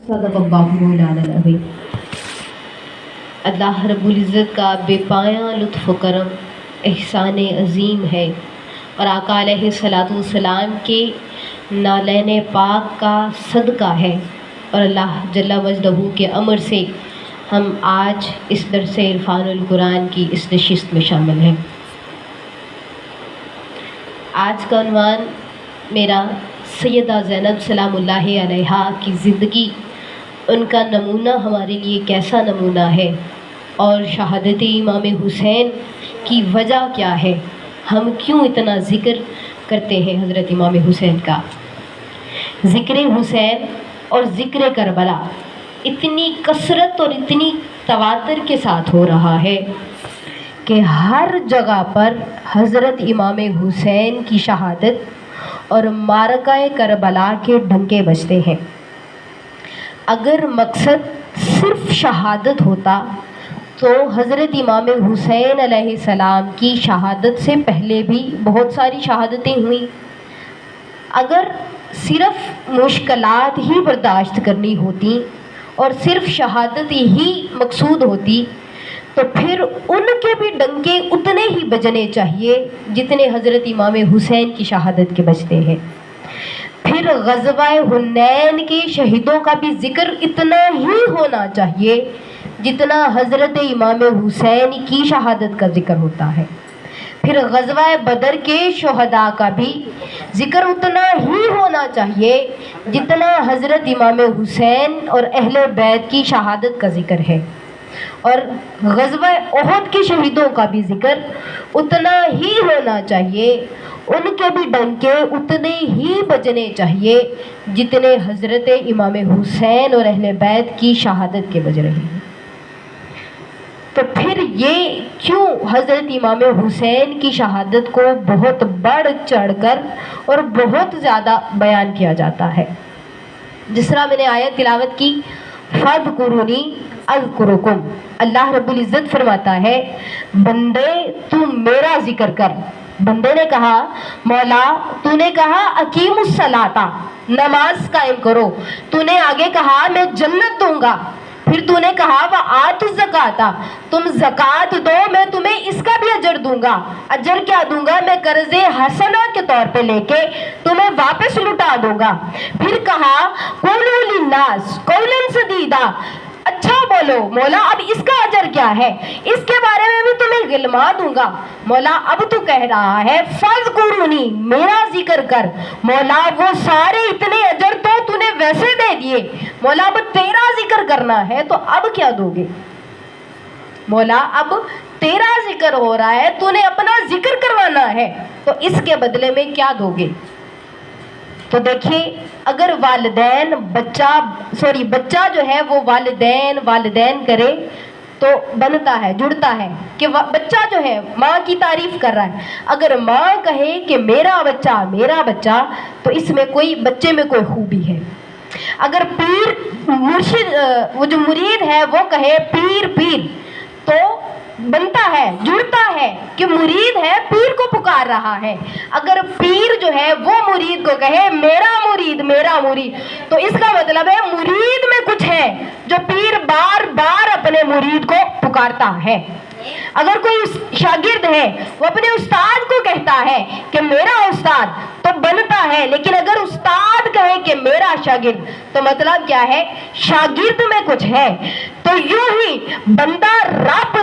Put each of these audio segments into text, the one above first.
اللہ رب العزت کا بے پایاں لطف و کرم احسان عظیم ہے، اور آقا علیہ الصلاۃ والسلام کے نالین پاک کا صدقہ ہے، اور اللہ جل مجدہ کے امر سے ہم آج اس درس عرفان القرآن کی اس نشست میں شامل ہیں۔ آج کا عنوان میرا سیدہ زینب سلام اللہ علیہا کی زندگی، ان کا نمونہ ہمارے لیے کیسا نمونہ ہے، اور شہادت امام حسین کی وجہ کیا ہے، ہم کیوں اتنا ذکر کرتے ہیں حضرت امام حسین کا۔ ذکر حسین اور ذکر کربلا اتنی کثرت اور اتنی تواتر کے ساتھ ہو رہا ہے کہ ہر جگہ پر حضرت امام حسین کی شہادت اور معرکہ کربلا کے ڈنکے بجتے ہیں۔ اگر مقصد صرف شہادت ہوتا تو حضرت امام حسین علیہ السلام کی شہادت سے پہلے بھی بہت ساری شہادتیں ہوئیں۔ اگر صرف مشکلات ہی برداشت کرنی ہوتی اور صرف شہادت ہی مقصود ہوتی تو پھر ان کے بھی ڈنکے اتنے ہی بجنے چاہیے جتنے حضرت امام حسین کی شہادت کے بجتے ہیں۔ پھر غزوہ حنین کے شہیدوں کا بھی ذکر اتنا ہی ہونا چاہیے جتنا حضرت امام حسین کی شہادت کا ذکر ہوتا ہے۔ پھر غزوہ بدر کے شہداء کا بھی ذکر اتنا ہی ہونا چاہیے جتنا حضرت امام حسین اور اہل بیت کی شہادت کا ذکر ہے، اور غزوہ احد کے شہیدوں کا بھی ذکر اتنا ہی ہونا چاہیے، ان کے بھی ڈنکے اتنے ہی بجنے چاہیے جتنے حضرت امام حسین اور اہل بیت کی شہادت کے بج رہے ہیں۔ تو پھر یہ کیوں حضرت امام حسین کی شہادت کو بہت بڑھ چڑھ کر اور بہت زیادہ بیان کیا جاتا ہے؟ جس طرح میں نے آیت تلاوت کی، فَاذْكُرُونِي اذکرکم، اللہ رب العزت فرماتا ہے بندے تو میرا ذکر کر۔ بندے نے کہا مولا تو نے کہا اقیموا الصلاۃ، نماز قائم کرو، تو نے آگے کہا میں جنت دوں گا، پھر تو نے کہا وآتوا الزکاۃ، تم زکوٰۃ دو میں تمہیں اس کا بھی اجر دوں گا۔ اجر کیا دوں گا؟ میں قرض حسنہ کے طور پہ لے کے تمہیں واپس لٹا دوں گا۔ پھر کہا قولوا للناس قولا سدیدا، اچھا بولو مولا اب اس کا اجر کیا ہے، اس کے بارے میں بھی تمہیں غلما دوں گا۔ مولا اب تو کہہ رہا ہے فَاذْكُرُونِی، میرا ذکر کر۔ مولا وہ سارے اتنے اجر تو نے ویسے دے دیے، مولا اب تیرا ذکر کرنا ہے تو اب کیا دو گے؟ مولا اب تیرا ذکر ہو رہا ہے، تو نے اپنا ذکر کروانا ہے، تو اس کے بدلے میں کیا دو گے؟ تو دیکھیں اگر بچہ جو ہے وہ والدین کرے تو بنتا ہے، جڑتا ہے کہ بچہ جو ہے ماں کی تعریف کر رہا ہے۔ اگر ماں کہے کہ میرا بچہ تو اس میں بچے میں کوئی خوبی ہے۔ اگر پیر مرشد، وہ جو مرید ہے وہ کہے پیر تو بنتا ہے، جڑتا ہے کہ مرید ہے پیر کو پکار رہا ہے۔ اگر پیر جو ہے وہ مرید کو کہے میرا مرید، تو اس کا مطلب ہے مرید میں کچھ ہے جو پیر بار بار اپنے مرید کو پکارتا ہے۔ اگر کوئی شاگرد ہے وہ اپنے استاد کو کہتا ہے کہ میرا استاد تو بنتا ہے، لیکن اگر استاد کہے کہ میرا شاگرد تو مطلب کیا ہے؟ شاگرد میں کچھ ہے۔ تو یوں ہی بندہ رب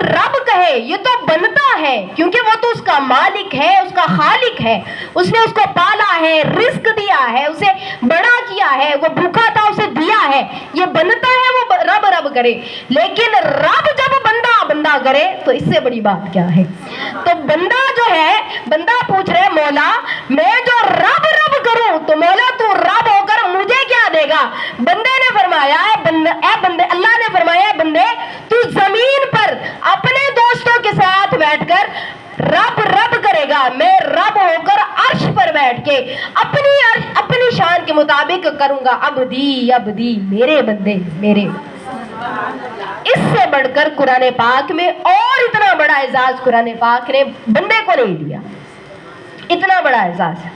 کہے یہ تو بنتا ہے، کیونکہ وہ تو اس کا مالک ہے، اس کا خالق ہے، اس نے اس کو پالا ہے، رزق دیا ہے، اسے بڑا کیا ہے، وہ بھوکا تھا اسے دیا ہے، یہ بنتا ہے وہ رب کرے۔ لیکن رب جب بندہ کرے تو اس سے بڑی بات کیا ہے؟ تو بندہ پوچھ رہے مولا میں جو رب کروں تو مولا تو رب ہو کر مجھے کیا دے گا؟ بندے نے فرمایا اللہ نے فرمایا بندے تو زمین پر اپنے دوستوں کے ساتھ بیٹھ کر رب کرے گا، میں رب ہو کر عرش پر بیٹھ کے اپنی شان کے مطابق کروں گا، عبدی میرے بندے میرے۔ اس سے بڑھ کر قرآن پاک میں اور اتنا بڑا اعزاز قرآن پاک نے بندے کو نہیں دیا، اتنا بڑا اعزاز۔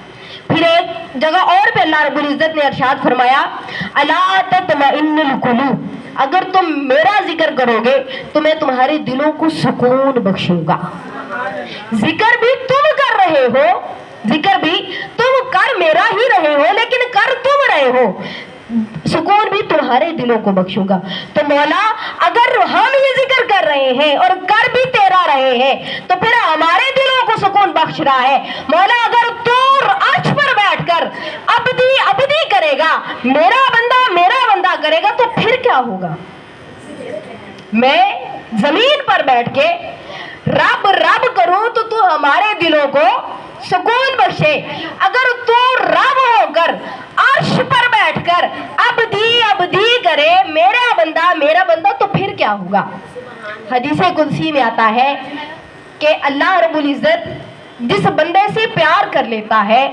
پھر ایک جگہ اور پہ اللہ رب العزت نے ارشاد فرمایا الا تطمئن القلوب، اگر تم میرا ذکر کرو گے تو میں تمہارے دلوں کو سکون بخشوں گا۔ ذکر بھی تم کر رہے ہو، ذکر بھی تم کر میرا ہی رہے ہو، لیکن کر تم رہے ہو، سکون بھی تمہارے دلوں کو بخشوں گا۔ تو مولا اگر ہم یہ ذکر کر رہے ہیں اور کر بھی تیرا رہے ہیں تو پھر ہمارے دلوں کو سکون بخش رہا ہے۔ مولا اگر تو عرش پر بیٹھ کر عبدی عبدی کرے گا، میرا بندہ کرے گا، تو پھر کیا ہوگا؟ میں زمین پر بیٹھ کے رب رب کروں تو تو ہمارے دلوں کو سکون بخشے، اگر تو رب ہو کر عرش پر بیٹھ کر عبدی عبدی کرے، میرا بندہ، تو پھر کیا ہوگا؟ حدیث قدسی میں آتا ہے کہ اللہ رب العزت جس بندے سے پیار کر لیتا ہے،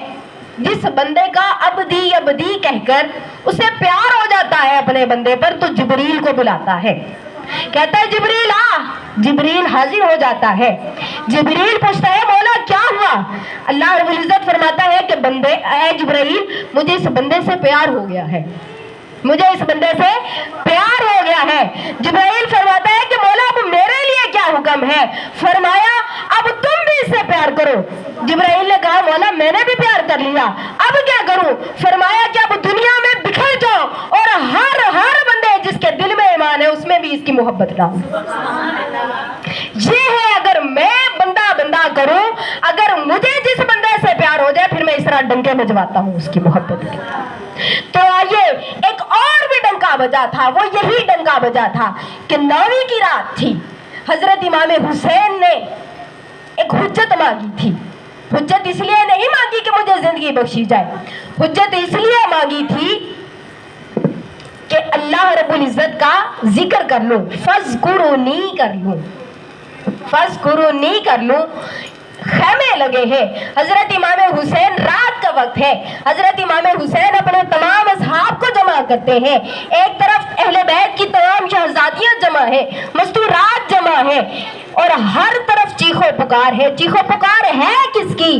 جس بندے کا عبدی عبدی کہہ کر اسے پیار ہو جاتا ہے اپنے بندے پر، تو جبریل کو بلاتا ہے، کہتا ہے جبریل آ، جبریل حاضر ہو جاتا ہے۔ جبریل پوچھتا ہے مولا کیا ہوا؟ اللہ رب العزت فرماتا ہے کہ بندے اے جبریل مجھے اس بندے سے پیار ہو گیا ہے، مجھے اس بندے سے پیار ہو گیا ہے۔ جبرائیل فرماتا ہے کہ مولا اب میرے لیے کیا حکم ہے؟ فرمایا اب تم بھی اس سے پیار کرو۔ جبرائیل نے کہا مولا میں نے بھی پیار کر لیا، اب کیا کروں؟ فرمایا کہ اب دنیا میں بکھر جاؤ اور ہر بندے جس کے دل میں ایمان ہے اس میں بھی اس کی محبت ڈالو۔ یہ ہے اگر میں بندہ کروں، اگر مجھے جس بندے سے پیار ہو جائے پھر میں اس طرح ڈنکے بجواتا ہوں اس کی محبت کے۔ تو آئیے ایک اور بھی ڈنکا بجا تھا، وہ یہی ڈنکا بجا تھا کہ 9ویں کی رات تھی، حضرت امام حسین نے ایک حجت مانگی تھی۔ حجت اس لیے نہیں مانگی کہ مجھے زندگی بخشی جائے، حجت اس لیے مانگی تھی کہ اللہ رب العزت کا ذکر کر لوں، فذکرونی کر لوں، فذکرونی کر لوں۔ خیمے لگے ہیں، حضرت امام حسین رات کا وقت ہے، حضرت امام حسین اپنے تمام اصحاب کو جمع کرتے ہیں، ایک طرف اہل بیت کی تمام شہزادیاں جمع ہیں، مستورات جمع ہیں، اور ہر طرف چیخو پکار ہے۔ چیخو پکار ہے کس کی؟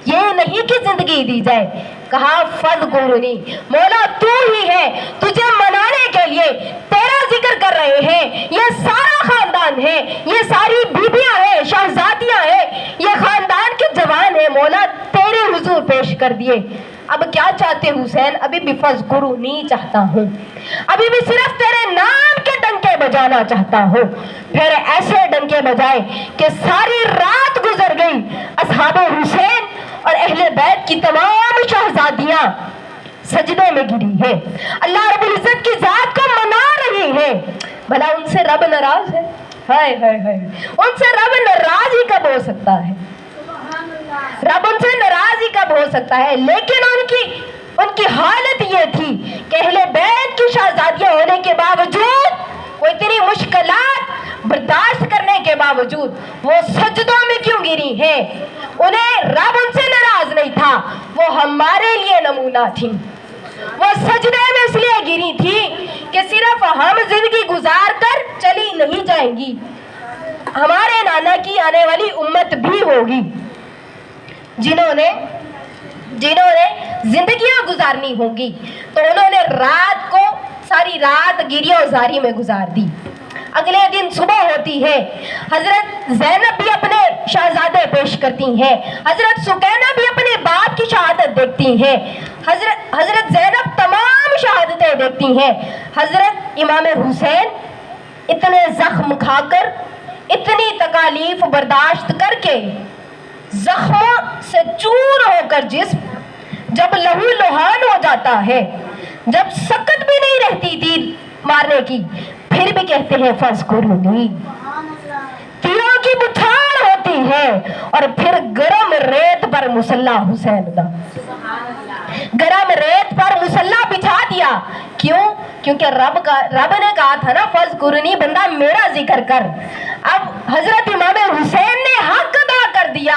یہ نہیں کہ زندگی دی جائے، کہا فذکرونی، مولا تو ہی ہے، تجھے منانے کے لیے تیرا ذکر کر رہے ہیں، یہ سارا خاندان ہے، یہ ساری بیبیاں ہیں، شہزادیاں ہیں، یہ خاندان کے جوان ہیں، مولا تیرے حضور پیش کر دیے۔ اب کیا چاہتے حسین؟ ابھی بھی فذکرونی چاہتا ہوں، ابھی بھی صرف تیرے نام کے ڈنکے بجانا چاہتا ہوں۔ پھر ایسے ڈنکے بجائے کہ ساری رات گزر گئی، اصحاب حسین اور اہل بیت کی تمام شہزادیاں سجدے میں گری ہیں، اللہ رب العزت کی ذات کو منا رہی ہیں۔ بھلا ان سے رب ناراض ہے؟ ہائے ہائے ہائے، ان سے رب ناراض ہی کب ہو سکتا ہے؟ رب ان سے ناراض ہی کب ہو سکتا ہے؟ لیکن ان کی حالت یہ تھی کہ اہل بیت کی شہزادیاں ہونے کے باوجود، وہ اتنی مشکلات برداشت کرنے کے باوجود وہ سجدوں میں کیوں گری ہیں؟ انہیں رب ان سے ناراض نہیں تھا، وہ ہمارے لیے نمونہ تھی۔ وہ سجدے میں اس لیے گری تھی کہ صرف ہم زندگی گزار کر چلی نہیں جائیں گی، ہمارے نانا کی آنے والی امت بھی ہوگی جنہوں نے زندگیاں گزارنی ہوں گی۔ تو انہوں نے رات کو ساری رات گریہ و زاری میں گزار دی۔ اگلے دن صبح ہوتی ہے، حضرت زینب بھی اپنے شہزادے پیش کرتی ہیں، حضرت سکینہ بھی اپنے باپ کی شہادت دیکھتی ہیں، حضرت زینب تمام شہادتیں دیکھتی ہیں۔ حضرت امام حسین اتنے زخم کھا کر، اتنی تکالیف برداشت کر کے، زخموں سے چور ہو کر جسم جب لہو لہان ہو جاتا ہے، جب سکت بھی نہیں رہتی تھی مارنے کی، پھر بھی کہتے ہیں فذکرونی۔ تیروں کی بچھاڑ ہوتی ہے اور پھر گرم ریت پر مصلی حسین دا، گرم ریت پر مصلی بچھا دیا۔ کیوں؟ کیونکہ رب نے کہا تھا نا فذکرونی، بندہ میرا ذکر کر۔ اب حضرت امام حسین نے حق ادا کر دیا،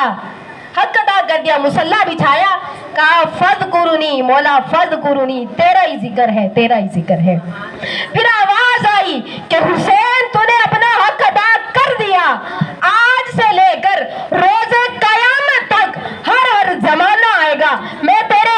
حق ادا کر دیا، مصلی بچھایا، کہا فذکرونی، مولا فذکرونی، تیرا ہی ذکر ہے، تیرا ہی ذکر ہے۔ پھر آواز آئی کہ حسین تو نے اپنا حق ادا کر دیا، آج سے لے کر روز قیامت تک ہر زمانہ آئے گا میں تیرے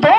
2